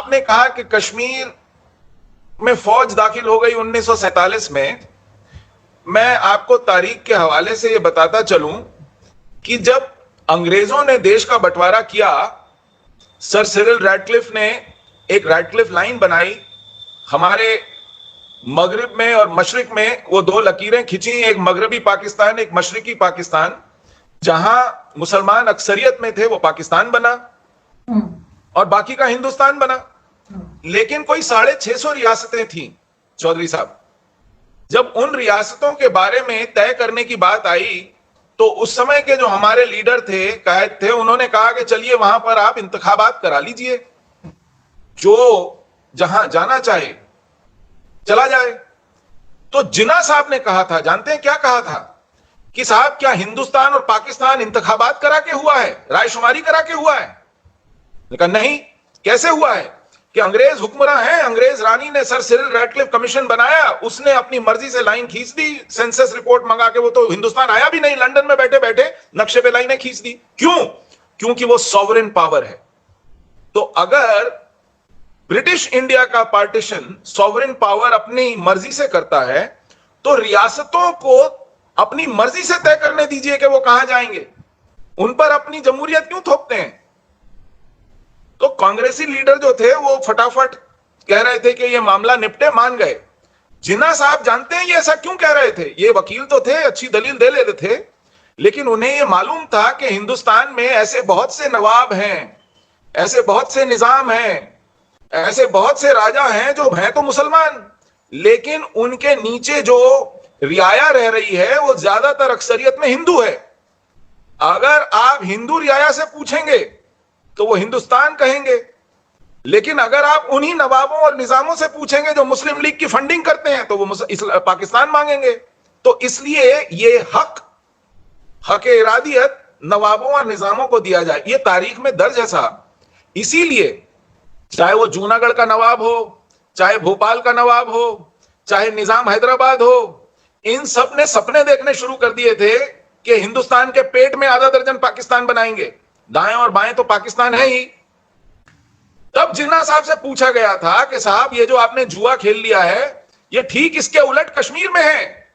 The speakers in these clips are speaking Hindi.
आपने कहा कि कश्मीर में फौज दाखिल हो गई 1947 में। मैं आपको तारीख के हवाले से यह बताता चलूं कि जब अंग्रेजों ने देश का बंटवारा किया, सर सिरिल रैडक्लिफ ने एक रैडक्लिफ लाइन बनाई, हमारे मगरिब में और मशरिक में वो दो लकीरें खींची, एक मगरबी पाकिस्तान, एक मशरिकी पाकिस्तान। जहां मुसलमान अक्सरियत में थे वो पाकिस्तान बना और बाकी का हिंदुस्तान बना। लेकिन कोई 650 रियासतें थीं चौधरी साहब। जब उन रियासतों के बारे में तय करने की बात आई तो उस समय के जो हमारे लीडर थे, कायद थे, उन्होंने कहा कि चलिए वहां पर आप इंतखाबात करा लीजिए, जो जहां जाना चाहे चला जाए। तो जिन्ना साहब ने कहा था, जानते हैं क्या कहा था? कि साहब क्या हिंदुस्तान और पाकिस्तान इंतखाबात करा के हुआ है, रायशुमारी करा के हुआ है? कहा नहीं। कैसे हुआ है? कि अंग्रेज हुक्मरान हैं, अंग्रेज रानी ने सर सिरिल रैडक्लिफ कमीशन बनाया, उसने अपनी मर्जी से लाइन खींच दी, सेंसस रिपोर्ट मंगा के। वो तो हिंदुस्तान आया भी नहीं, लंदन में बैठे बैठे नक्शे पे लाइनें खींच दी। क्यों? क्योंकि वो सॉवरेन पावर है। तो अगर ब्रिटिश इंडिया का पार्टीशन सॉवरेन पावर अपनी मर्जी से करता है तो रियासतों को अपनी मर्जी से तय करने दीजिए कि वो कहां जाएंगे। उन पर अपनी जमहूरियत क्यों थोपते हैं? तो कांग्रेसी लीडर जो थे वो फटाफट कह रहे थे कि ये मामला निपटे, मान गए। जिन्ना साहब जानते हैं ये ऐसा क्यों कह रहे थे? ये वकील तो थे, अच्छी दलील दे लेते थे, लेकिन उन्हें ये मालूम था कि हिंदुस्तान में ऐसे बहुत से नवाब हैं, ऐसे बहुत से निजाम हैं, ऐसे बहुत से राजा हैं जो हैं तो मुसलमान, लेकिन उनके नीचे जो रियाया रह रही है वो ज्यादातर अक्सरियत में हिंदू है। अगर आप हिंदू रियाया से पूछेंगे तो वो हिंदुस्तान कहेंगे, लेकिन अगर आप उन्हीं नवाबों और निजामों से पूछेंगे जो मुस्लिम लीग की फंडिंग करते हैं तो वो पाकिस्तान मांगेंगे। तो इसलिए ये हक इरादियत नवाबों और निजामों को दिया जाए, ये तारीख में दर्ज है साहब। इसीलिए चाहे वो जूनागढ़ का नवाब हो, चाहे भोपाल का नवाब हो, चाहे निजाम हैदराबाद हो, इन सब ने सपने देखने शुरू कर दिए थे कि हिंदुस्तान के पेट में आधा दर्जन पाकिस्तान बनाएंगे, दाएं और बाएं तो पाकिस्तान है ही। तब जिन्ना साहब से पूछा गया था कि साहब ये जो आपने जुआ खेल लिया है ये ठीक इसके उलट कश्मीर में है,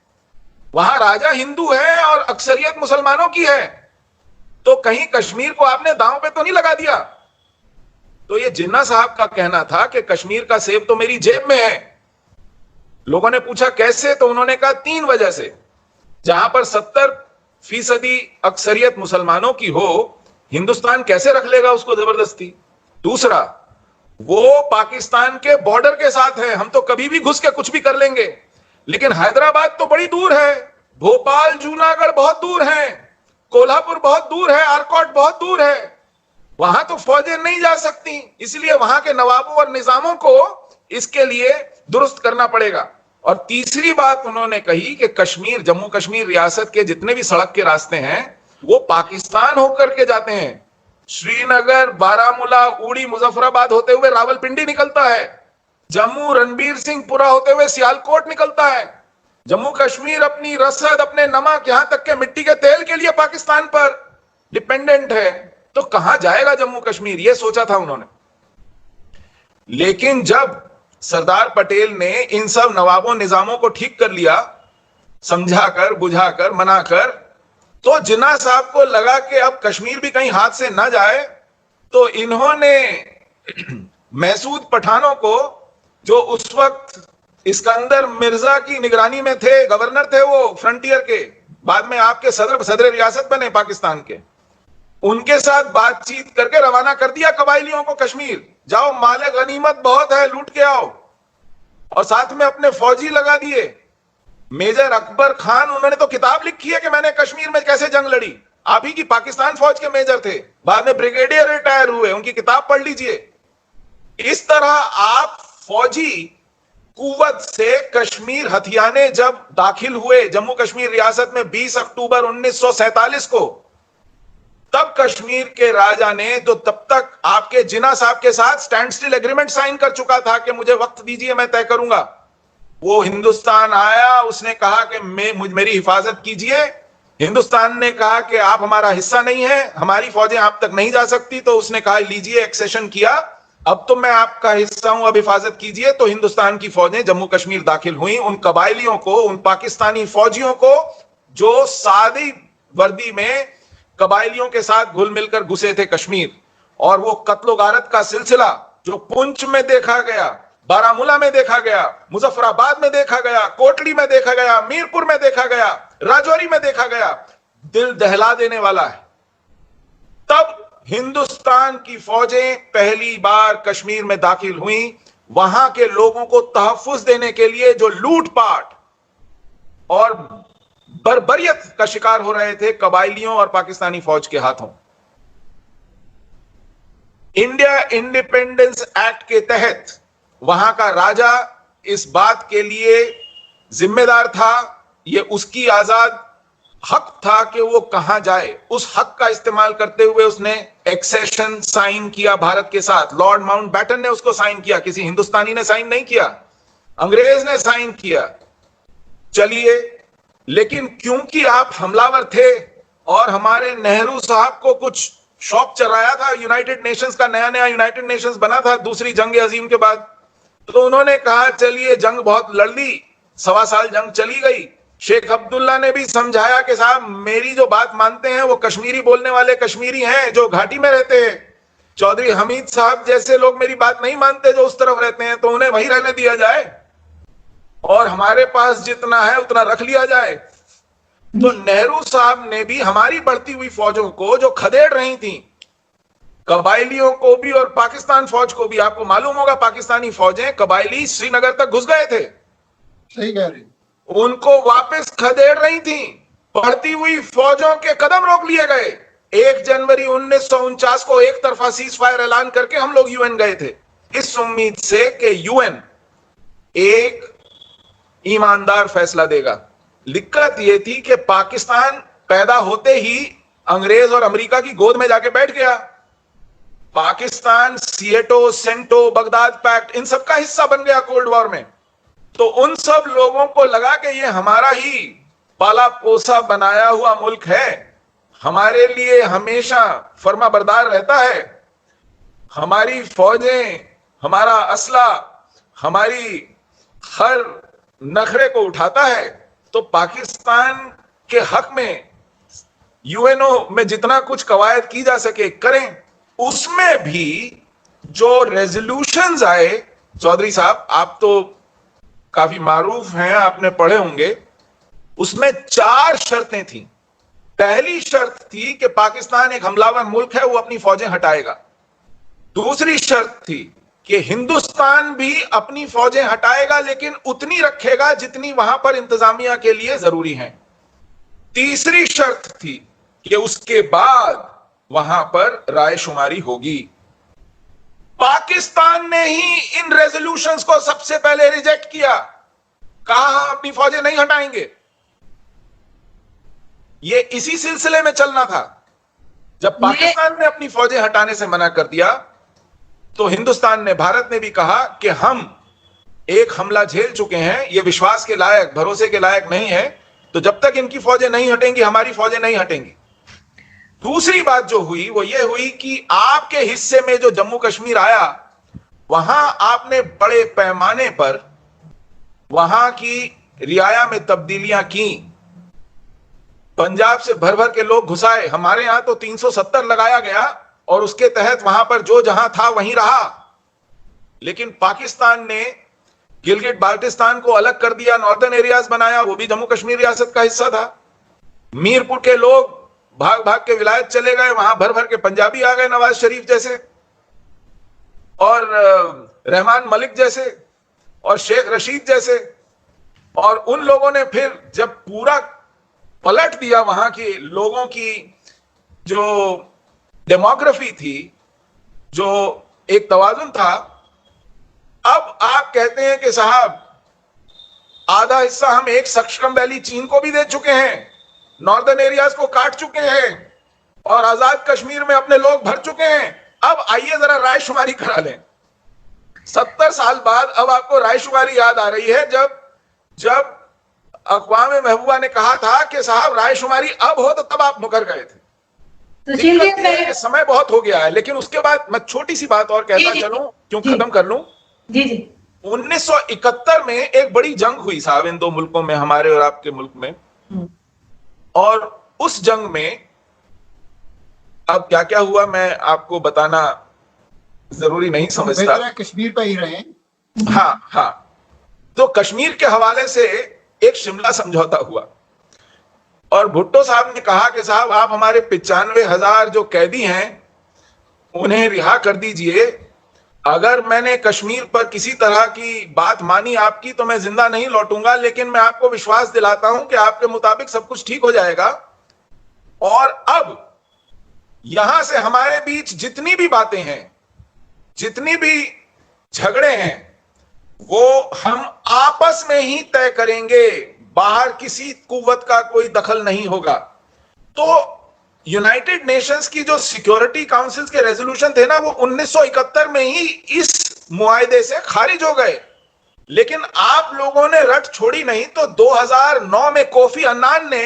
वहां राजा हिंदू है और अक्सरियत मुसलमानों की है, तो कहीं कश्मीर को आपने दांव पे तो नहीं लगा दिया? तो ये जिन्ना साहब का कहना था कि कश्मीर का सेब तो मेरी जेब में है। लोगों ने पूछा कैसे, तो उन्होंने कहा 3 वजह से। जहां पर 70% अक्सरियत मुसलमानों की हो, हिंदुस्तान कैसे रख लेगा उसको जबरदस्ती? दूसरा, वो पाकिस्तान के बॉर्डर के साथ है, हम तो कभी भी घुस के कुछ भी कर लेंगे, लेकिन हैदराबाद तो बड़ी दूर है, भोपाल जूनागढ़ बहुत दूर है, कोल्हापुर बहुत दूर है, आरकोट बहुत दूर है, वहां तो फौजें नहीं जा सकती। इसलिए वहां के नवाबों और निजामों को इसके लिए दुरुस्त करना पड़ेगा। और तीसरी बात उन्होंने कही कि कश्मीर, जम्मू कश्मीर रियासत के जितने भी सड़क के रास्ते हैं वो पाकिस्तान होकर के जाते हैं। श्रीनगर, बारामूला, उड़ी, मुजफ्फराबाद होते हुए रावलपिंडी निकलता है, जम्मू रणबीर सिंहपुरा होते हुए सियालकोट निकलता है। जम्मू कश्मीर अपनी रसद, अपने नमक, यहां तक के मिट्टी के तेल के लिए पाकिस्तान पर डिपेंडेंट है। तो कहां जाएगा जम्मू कश्मीर, यह सोचा था उन्होंने। लेकिन जब सरदार पटेल ने इन सब नवाबों निजामों को ठीक कर लिया, समझाकर, बुझाकर, मनाकर, तो जिन्ना साहब को लगा कि अब कश्मीर भी कहीं हाथ से ना जाए, तो इन्होंने महसूद पठानों को, जो उस वक्त इस्कंदर मिर्जा की निगरानी में थे, गवर्नर थे वो फ्रंटियर के, बाद में आपके सदर रियासत बने पाकिस्तान के, उनके साथ बातचीत करके रवाना कर दिया कबायलियों को कश्मीर, जाओ माले गनीमत बहुत है, लूट के आओ। और साथ में अपने फौजी लगा दिए। मेजर अकबर खान, उन्होंने तो किताब लिखी है कि मैंने कश्मीर में कैसे जंग लड़ी, आप ही की पाकिस्तान फौज के मेजर थे, बाद में ब्रिगेडियर रिटायर हुए, उनकी किताब पढ़ लीजिए। इस तरह आप फौजी कुव्वत से कश्मीर हथियाने जब दाखिल हुए जम्मू कश्मीर रियासत में 20 अक्टूबर 1947 को, तब कश्मीर के राजा ने, जो तब तक आपके जिन्ना साहब के साथ स्टैंड स्टिल एग्रीमेंट साइन कर चुका था कि मुझे वक्त दीजिए मैं तय करूंगा, वो हिंदुस्तान आया, उसने कहा कि मेरी हिफाजत कीजिए। हिंदुस्तान ने कहा कि आप हमारा हिस्सा नहीं है, हमारी फौजें आप तक नहीं जा सकती, तो उसने कहा लीजिए, एक्सेशन किया, अब तो मैं आपका हिस्सा हूं, अब हिफाजत कीजिए। तो हिंदुस्तान की फौजें जम्मू कश्मीर दाखिल हुई, उन कबायलियों को, उन पाकिस्तानी फौजियों को जो सादी वर्दी में कबायलियों के साथ घुल मिलकर घुसे थे कश्मीर, और वो कत्लो गारत का सिलसिला जो पुंछ में देखा गया, बारामूला में देखा गया, मुजफ्फराबाद में देखा गया, कोटली में देखा गया, मीरपुर में देखा गया, राजौरी में देखा गया, दिल दहला देने वाला है। तब हिंदुस्तान की फौजें पहली बार कश्मीर में दाखिल हुई, वहां के लोगों को तहफ्फुज देने के लिए जो लूटपाट और बर्बरियत का शिकार हो रहे थे कबायलियों और पाकिस्तानी फौज के हाथों। इंडिया इंडिपेंडेंस एक्ट के तहत वहां का राजा इस बात के लिए जिम्मेदार था, यह उसकी आजाद हक था कि वो कहां जाए। उस हक का इस्तेमाल करते हुए उसने एक्सेशन साइन किया भारत के साथ। लॉर्ड माउंटबेटन ने उसको साइन किया, किसी हिंदुस्तानी ने साइन नहीं किया, अंग्रेज ने साइन किया। चलिए, लेकिन क्योंकि आप हमलावर थे और हमारे नेहरू साहब को कुछ शौक चलाया था, यूनाइटेड नेशंस का नया नया यूनाइटेड नेशंस बना था दूसरी जंग अजीम के बाद, तो उन्होंने कहा चलिए जंग बहुत लड़ ली, 1.25 साल जंग चली गई। शेख अब्दुल्ला ने भी समझाया कि साहब मेरी जो बात मानते हैं वो कश्मीरी बोलने वाले कश्मीरी हैं जो घाटी में रहते हैं, चौधरी हमीद साहब जैसे लोग मेरी बात नहीं मानते जो उस तरफ रहते हैं, तो उन्हें वहीं रहने दिया जाए और हमारे पास जितना है उतना रख लिया जाए। तो नेहरू साहब ने भी हमारी बढ़ती हुई फौजों को जो खदेड़ रही थी, कबायलियों को भी और पाकिस्तान फौज को भी, आपको मालूम होगा पाकिस्तानी फौजें कबायली श्रीनगर तक घुस गए थे, सही कह रही, उनको वापस खदेड़ रही थी, बढ़ती हुई फौजों के कदम रोक लिए गए। 1 जनवरी 1949 को एक तरफा सीज फायर ऐलान करके हम लोग यूएन गए थे, इस उम्मीद से कि यूएन एक ईमानदार फैसला देगा। दिक्कत यह थी कि पाकिस्तान पैदा होते ही अंग्रेज और अमेरिका की गोद में जाके बैठ गया। पाकिस्तान सिएटो, सेंटो, बगदाद पैक्ट, इन सब का हिस्सा बन गया कोल्ड वॉर में। तो उन सब लोगों को लगा कि ये हमारा ही पाला पोसा बनाया हुआ मुल्क है, हमारे लिए हमेशा फर्मा बरदार रहता है, हमारी फौजें, हमारा असला, हमारी हर नखरे को उठाता है। तो पाकिस्तान के हक में यूएनओ में जितना कुछ कवायद की जा सके करें। उसमें भी जो रेजोल्यूशंस आए, चौधरी साहब आप तो काफी मारूफ हैं, आपने पढ़े होंगे, उसमें 4 शर्तें थी। पहली शर्त थी कि पाकिस्तान एक हमलावर मुल्क है, वो अपनी फौजें हटाएगा। दूसरी शर्त थी कि हिंदुस्तान भी अपनी फौजें हटाएगा लेकिन उतनी रखेगा जितनी वहां पर इंतजामिया के लिए जरूरी है। तीसरी शर्त थी कि उसके बाद वहां पर रायशुमारी होगी। पाकिस्तान ने ही इन रेजोल्यूशंस को सबसे पहले रिजेक्ट किया, कहा हम अपनी फौजें नहीं हटाएंगे। यह इसी सिलसिले में चलना था। जब पाकिस्तान ने अपनी फौजें हटाने से मना कर दिया तो हिंदुस्तान ने, भारत ने भी कहा कि हम एक हमला झेल चुके हैं, यह विश्वास के लायक, भरोसे के लायक नहीं है, तो जब तक इनकी फौजें नहीं हटेंगी हमारी फौजें नहीं हटेंगी। दूसरी बात जो हुई वो ये हुई कि आपके हिस्से में जो जम्मू कश्मीर आया, वहां आपने बड़े पैमाने पर वहां की रियाया में तब्दीलियां की, पंजाब से भर भर के लोग घुसाए। हमारे यहां तो 370 लगाया गया और उसके तहत वहां पर जो जहां था वहीं रहा। लेकिन पाकिस्तान ने गिलगिट बाल्टिस्तान को अलग कर दिया, नॉर्दर्न एरियाज बनाया, वो भी जम्मू कश्मीर रियासत का हिस्सा था। मीरपुर के लोग भाग भाग के विलायत चले गए, वहां भर भर के पंजाबी आ गए, नवाज शरीफ जैसे और रहमान मलिक जैसे और शेख रशीद जैसे। और उन लोगों ने फिर जब पूरा पलट दिया, वहां के लोगों की जो डेमोग्राफी थी, जो एक तवाजुन था, अब आप कहते हैं कि साहब आधा हिस्सा हम एक सक्शकम वैली चीन को भी दे चुके हैं, नॉर्दर्न एरियाज को काट चुके हैं और आजाद कश्मीर में अपने लोग भर चुके हैं। अब आइए जरा रायशुमारी करा लें। 70 साल बाद अब आपको रायशुमारी याद आ रही है, जब अक़वाम महबूबा ने कहा था कि साहब रायशुमारी अब हो, तो तब आप मुकर गए थे। सुशील जी, दिक्कत समय बहुत हो गया है, लेकिन उसके बाद मैं छोटी सी बात और कहता चलूं, क्यों खत्म कर लूं। जी जी। 1971 में एक बड़ी जंग हुई साहब इन दो मुल्कों में, हमारे और आपके मुल्क में। और उस जंग में अब क्या क्या हुआ मैं आपको बताना जरूरी नहीं समझता। कश्मीर पे ही रहे। हाँ हाँ, तो कश्मीर के हवाले से एक शिमला समझौता हुआ और भुट्टो साहब ने कहा कि साहब आप हमारे 95,000 जो कैदी हैं उन्हें रिहा कर दीजिए। अगर मैंने कश्मीर पर किसी तरह की बात मानी आपकी तो मैं जिंदा नहीं लौटूंगा, लेकिन मैं आपको विश्वास दिलाता हूं कि आपके मुताबिक सब कुछ ठीक हो जाएगा। और अब यहां से हमारे बीच जितनी भी बातें हैं, जितनी भी झगड़े हैं, वो हम आपस में ही तय करेंगे, बाहर किसी कुव्वत का कोई दखल नहीं होगा। तो यूनाइटेड नेशंस की जो सिक्योरिटी काउंसिल के रेजोल्यूशन थे ना, वो 1971 में ही इस मुआहदे से खारिज हो गए। लेकिन आप लोगों ने रट छोड़ी नहीं, तो 2009 में कोफी अन्नान ने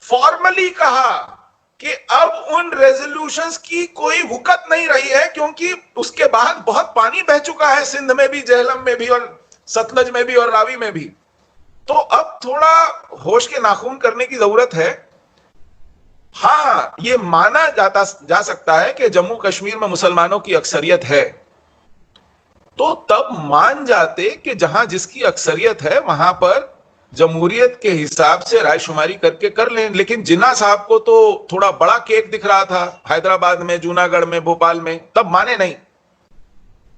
फॉर्मली कहा कि अब उन रेजोल्यूशंस की कोई वुकत नहीं रही है, क्योंकि उसके बाद बहुत पानी बह चुका है, सिंध में भी, जेहलम में भी, और सतलज में भी, और रावी में भी। तो अब थोड़ा होश के नाखून करने की जरूरत है। हाँ, ये माना जा सकता है कि जम्मू कश्मीर में मुसलमानों की अक्सरियत है, तो तब मान जाते कि जहां जिसकी अक्सरियत है वहां पर जमहूरियत के हिसाब से रायशुमारी करके कर लें। लेकिन जिन्ना साहब को तो थोड़ा बड़ा केक दिख रहा था हैदराबाद में, जूनागढ़ में, भोपाल में, तब माने नहीं।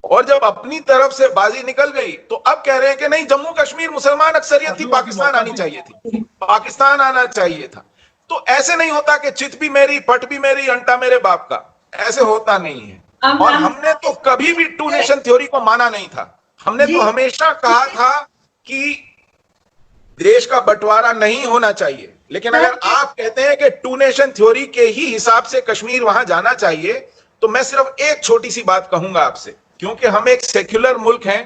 और जब अपनी तरफ से बाजी निकल गई तो अब कह रहे हैं कि नहीं, जम्मू कश्मीर मुसलमान अक्सरियत थी, पाकिस्तान आनी चाहिए थी, पाकिस्तान आना चाहिए था। तो ऐसे नहीं होता कि चित भी मेरी, पट भी मेरी, अंटा मेरे बाप का, ऐसे होता नहीं है। और हमने तो कभी भी टू नेशन थ्योरी को माना नहीं था। हमने तो हमेशा कहा था कि देश का बंटवारा नहीं होना चाहिए। लेकिन अगर आप कहते हैं कि टू नेशन थ्योरी के ही हिसाब से कश्मीर वहां जाना चाहिए, तो मैं सिर्फ एक छोटी सी बात कहूंगा आपसे, क्योंकि हम एक सेक्युलर मुल्क हैं।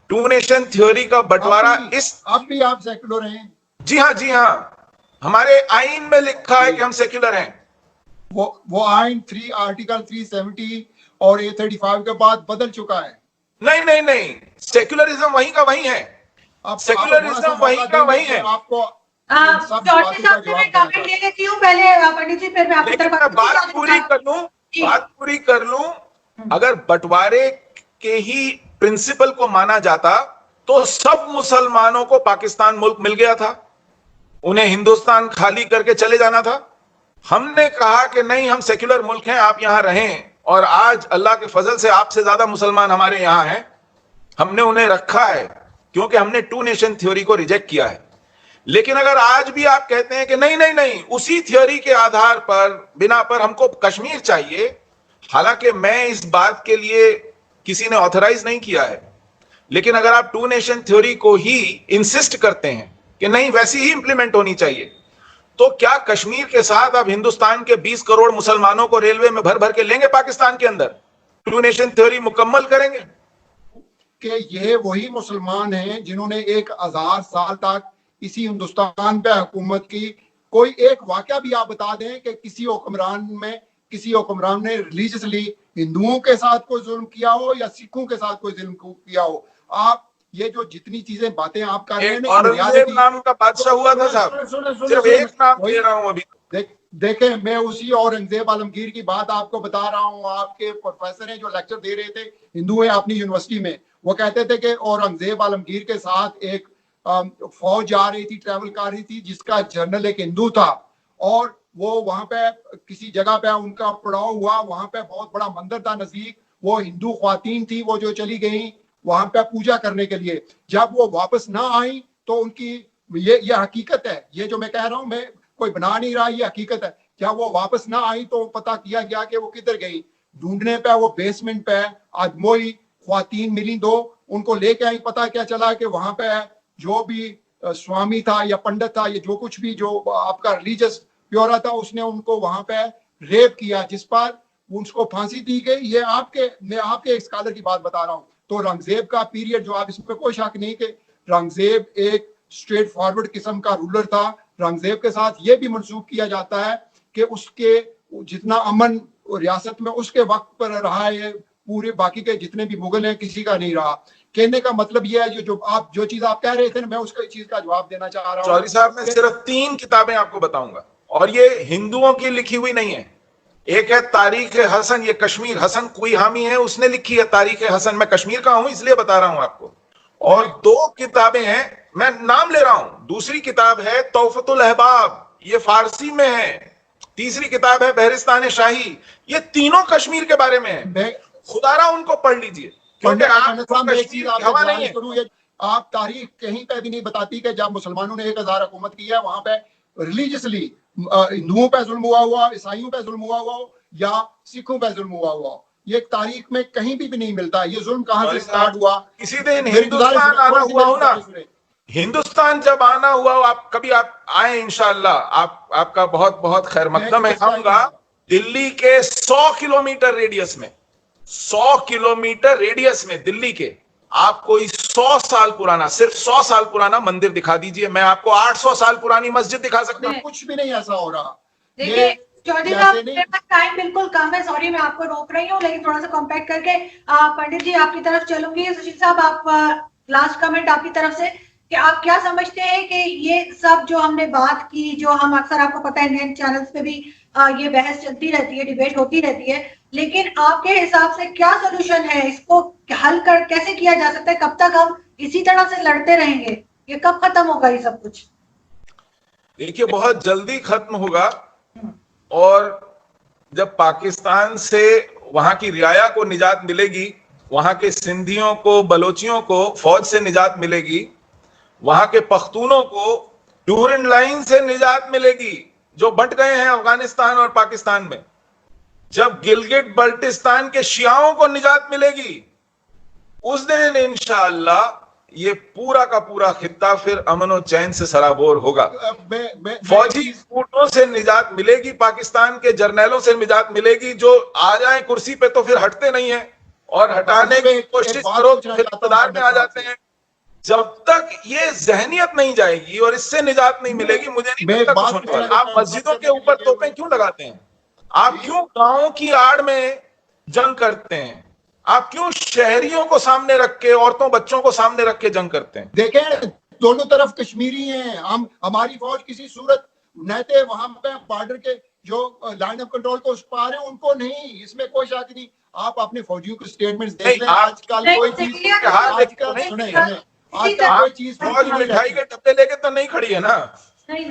टू नेशन थ्योरी का बंटवारा आप भी आप सेक्युलर हैं? जी हाँ, जी हाँ, हमारे आइन में लिखा है कि हम सेक्युलर हैं। वो आइन आर्टिकल 370 और 835 के बाद बदल चुका है। नहीं नहीं नहीं, सेक्युलरिज्म वही का वही है, सेक्युलरिज्म वही का वही है। आपको कमेंट ले लेती हूँ पहले पंडित जी, फिर मैं आपको बात पूरी कर लूं। अगर बंटवारे के ही प्रिंसिपल को माना जाता तो सब मुसलमानों को पाकिस्तान मुल्क मिल गया था, उन्हें हिंदुस्तान खाली करके चले जाना था। हमने कहा कि नहीं, हम सेक्युलर मुल्क हैं, आप यहां रहें। और आज अल्लाह के फजल से आपसे ज्यादा मुसलमान हमारे यहां हैं। हमने उन्हें रखा है क्योंकि हमने टू नेशन थ्योरी को रिजेक्ट किया है। लेकिन अगर आज भी आप कहते हैं कि नहीं नहीं नहीं, उसी थ्योरी के आधार पर, बिना पर हमको कश्मीर चाहिए, हालांकि मैं इस बात के लिए किसी ने ऑथराइज नहीं किया है, लेकिन अगर आप टू नेशन थ्योरी को ही इंसिस्ट करते हैं कि नहीं वैसी ही इंप्लीमेंट होनी चाहिए, तो क्या कश्मीर के साथ आप हिंदुस्तान के 20 करोड़ मुसलमानों को रेलवे में भर भर के लेंगे पाकिस्तान के अंदर? टू नेशन थ्योरी मुकम्मल करेंगे? कि ये वही मुसलमान हैं जिन्होंने 1000 साल तक इसी हिंदुस्तान पे हुकूमत की। कोई एक वाकया भी आप बता दें कि किसी हुक्मरान ने रिलीजियसली हिंदुओं के साथ कोई जुल्म किया हो या सिखों के साथ कोई जुल्म किया हो। आप ये जो जितनी चीजें बातें आप कर रहे हैं, औरंगजेब नाम का बादशाह हुआ था साहब, सिर्फ एक नाम दे रहा हूं अभी। देखें, मैं उसी औरंगजेब आलमगीर की बात आपको बता रहा हूँ। आपके प्रोफेसर हैं जो लेक्चर दे रहे थे, हिंदू हैं अपनी यूनिवर्सिटी में, वो कहते थे कि औरंगजेब आलमगीर के साथ एक फौज जा रही थी, ट्रेवल कर रही थी, जिसका जनरल एक हिंदू था। और वो वहां पे किसी जगह पे उनका पड़ाव हुआ, वहां पे बहुत बड़ा मंदिर था नजदीक। वो हिंदू ख्वातीन थी वो जो चली गई वहां पे पूजा करने के लिए। जब वो वापस ना आई तो उनकी ये हकीकत है, ये जो मैं कह रहा हूँ, मैं कोई बना नहीं रहा, ये हकीकत है। जब वो वापस ना आई तो पता किया गया कि वो किधर गई। ढूंढने पे वो बेसमेंट पे आदमोई ख्वातीन मिली, दो, उनको लेके आई। पता क्या चला कि वहां पे जो भी स्वामी था या पंडित था, ये जो कुछ भी जो आपका रिलीजियस प्योरा था, उसने उनको वहां पे रेप किया, जिस पर उसको फांसी दी गई। मैं आपके एक स्कॉलर की बात बता रहा हूँ। तो औरंगजेब का पीरियड जो, आप इसमें कोई शक नहीं कि औरंगजेब एक स्ट्रेट फॉरवर्ड किस्म का रूलर था। औरंगजेब के साथ ये भी मंसूब किया जाता है कि जितना अमन रियासत में उसके वक्त पर रहा है, पूरे बाकी के जितने भी मुगल हैं किसी का नहीं रहा। कहने का मतलब ये है जो चीज आप कह रहे थे ना, मैं उसका चीज का जवाब देना चाह रहा हूँ। चौधरी साहब, मैं सिर्फ 3 किताबें आपको बताऊंगा, और ये हिंदुओं की लिखी हुई नहीं है। एक है तारीख हसन, ये कश्मीर हसन कोई हामी है, उसने लिखी है तारीख हसन। मैं कश्मीर का हूं इसलिए बता रहा हूं आपको। और 2 किताबें हैं, मैं नाम ले रहा हूं। दूसरी किताब है तौफतुल अहबाब, ये फारसी में है। तीसरी किताब है बहरिस्तान शाही, ये तीनों कश्मीर के बारे में है। खुदारा उनको पढ़ लीजिए, क्योंकि आपको कश्मीर की हवा नहीं है। आप तारीख कहीं पे भी नहीं बताती कि जब मुसलमानों ने 1000 हुकूमत की है, वहां पे रिलीजियसली हिंदुओं पे जुल्म हुआ, ईसाइयों पे जुल्म हुआ या सिखों पे जुल्म हुआ। ये तारीख में कहीं भी नहीं मिलता। ये जुल्म कहां से स्टार्ट हुआ? किसी दिन हिंदुस्तान आना हुआ हो ना, हिंदुस्तान जब आना हुआ, आप कभी आप आए इंशाअल्लाह, आपका बहुत बहुत खैर मकदम है। आऊंगा दिल्ली के 100 किलोमीटर रेडियस में, 100 किलोमीटर रेडियस में दिल्ली के, आप कोई 100 साल पुराना, सिर्फ 100 साल पुराना मंदिर दिखा दीजिए, मैं आपको 800 साल पुरानी मस्जिद दिखा सकता हूं। कुछ भी नहीं ऐसा हो रहा। देखिए चौधरी साहब, टाइम बिल्कुल कम है, सॉरी मैं आपको रोक रही हूँ, लेकिन थोड़ा सा कॉम्पैक्ट करके पंडित जी आपकी तरफ चलूंगी। सुशील साहब, आप लास्ट कमेंट आपकी तरफ से कि आप क्या समझते हैं कि ये सब जो हमने बात की, जो हम अक्सर, आपको पता है इंडियन चैनल्स पे भी ये बहस चलती रहती है, डिबेट होती रहती है, लेकिन आपके हिसाब से क्या सोल्यूशन है? इसको हल कर कैसे किया जा सकता है? कब तक हम इसी तरह से लड़ते रहेंगे? ये कब खत्म होगा ये सब कुछ? देखिए, बहुत जल्दी खत्म होगा। और जब पाकिस्तान से वहां की रियाया को निजात मिलेगी, वहां के सिंधियों को, बलोचियों को फौज से निजात मिलेगी, वहां के पख्तूनों को डूरन लाइन से निजात मिलेगी जो बंट गए हैं अफगानिस्तान और पाकिस्तान में, जब गिलगिट बल्टिस्तान के शियाओं को निजात मिलेगी, उस दिन इंशाअल्लाह ये पूरा का पूरा खित्ता फिर अमन और चैन से सराबोर होगा। फौजी कूटों से निजात मिलेगी, पाकिस्तान के जर्नैलों से निजात मिलेगी, जो आ जाए कुर्सी पे तो फिर हटते नहीं है, और हटाने की कोशिश करो तो फिर इक़्तिदार में आ जाते हैं। जब तक ये जहनियत नहीं जाएगी और इससे निजात नहीं मिलेगी, मुझे नहीं लगता कुछ होने वाला। आप मस्जिदों के ऊपर तोपें क्यों लगाते हैं? आप क्यों गांवों की आड़ में जंग करते हैं? आप क्यों शहरियों को सामने रख के, औरतों बच्चों को सामने रख के जंग करते हैं? देखें, दोनों तरफ कश्मीरी हैं। हमारी फौज किसी सूरत नहते वहां पे बॉर्डर के जो लाइन ऑफ कंट्रोल को उस पार है, उनको नहीं, इसमें कोई शक नहीं। आप अपने फौजियों के स्टेटमेंट्स देख लें। आजकल कोई चीज फौज मिठाई के डब्बे लेके तो नहीं खड़ी है ना। नहीं,